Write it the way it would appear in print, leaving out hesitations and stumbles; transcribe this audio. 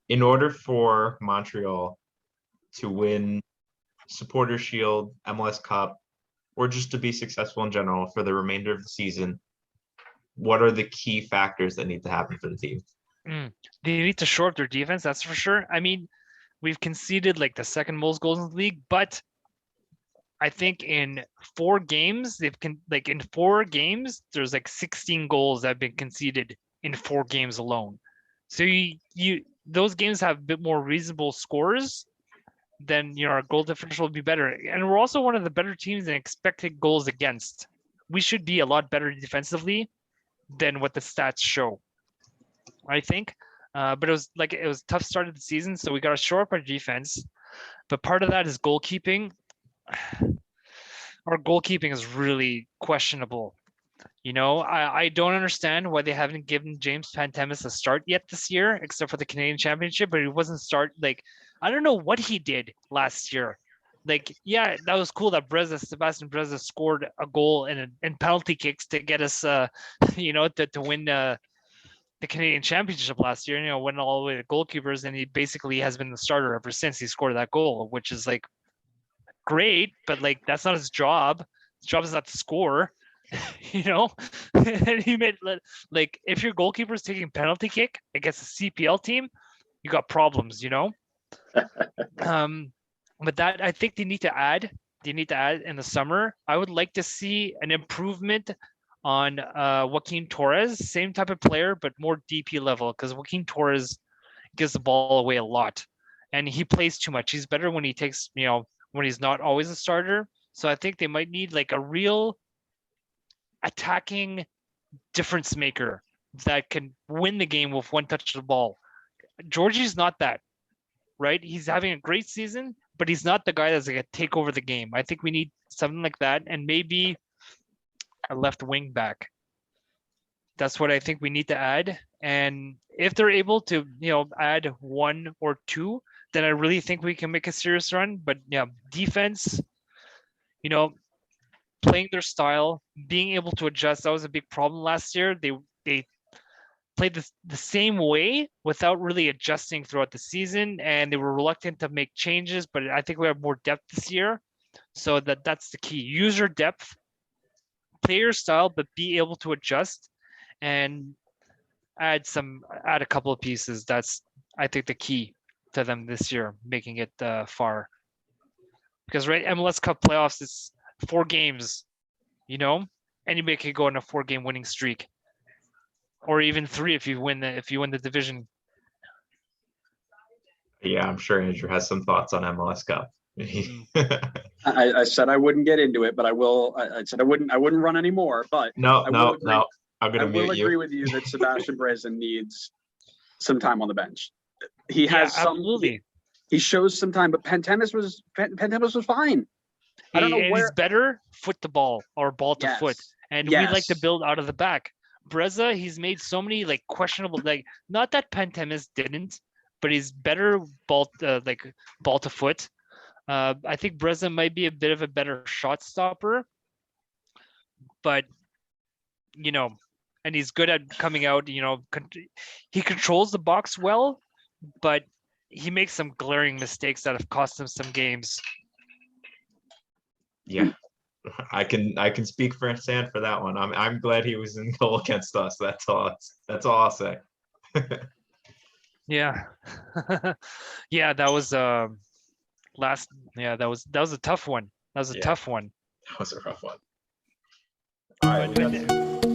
in order for Montreal to win Supporter Shield, MLS Cup, or just to be successful in general for the remainder of the season, what are the key factors that need to happen for the team? They need to shore up their defense, that's for sure. I mean, we've conceded like the second most goals in the league, but I think in 4 games, there's like 16 goals that have been conceded in 4 games alone. So those games have a bit more reasonable scores, then our goal differential will be better. And we're also one of the better teams in expected goals against. We should be a lot better defensively than what the stats show, I think. But it was a tough start of the season, so we got to shore up our defense. But part of that is goalkeeping. Our goalkeeping is really questionable. I don't understand why they haven't given James Pantemis a start yet this year, except for the Canadian Championship, but he wasn't I don't know what he did last year. Yeah, that was cool that Sebastian Breza scored a goal in penalty kicks to get us, to win the Canadian Championship last year. Went all the way to goalkeepers, and he basically has been the starter ever since he scored that goal, which is great, but that's not his job. His job is not to score. And he made if your goalkeeper is taking penalty kick against a CPL team, you got problems. But that I think they need to add in the summer. I would like to see an improvement on Joaquin Torres, same type of player but more DP level, because Joaquin Torres gives the ball away a lot and he plays too much. He's better when he takes when he's not always a starter. So I think they might need a real attacking difference maker that can win the game with one touch of the ball. Georgie's not that, right? He's having a great season, but he's not the guy that's going to take over the game. I think we need something like that, and maybe a left wing back. That's what I think we need to add. And if they're able to, add 1 or 2, then I really think we can make a serious run. But yeah, defense, playing their style, being able to adjust. That was a big problem last year. They played the same way without really adjusting throughout the season, and they were reluctant to make changes. But I think we have more depth this year, so that's the key. Use your depth, play your style, but be able to adjust and add a couple of pieces. That's, I think, the key to them this year, making it far. Because MLS Cup playoffs is 4 games. Anybody could go on a 4-game winning streak, or even 3 if you win the division. Yeah, I'm sure Andrew has some thoughts on MLS Cup. I said I wouldn't get into it, but I will. I said I wouldn't run anymore. But no. I'm going to mute you. I will agree with you that Sebastian Breza needs some time on the bench. He has absolutely. He shows some time, but Pantemis was fine. I don't know where he's better foot the ball or ball to foot, and we like to build out of the back. Breza, he's made so many questionable, not that Pantemis didn't, but he's better ball to foot. I think Breza might be a bit of a better shot stopper, but and he's good at coming out. He controls the box well, but he makes some glaring mistakes that have cost him some games. Yeah, I can speak for Sam for that one. I'm glad he was in goal against us. That's all I'll say. Yeah, yeah, that was last. Yeah, that was a tough one. That was a tough one. That was a rough one. All right.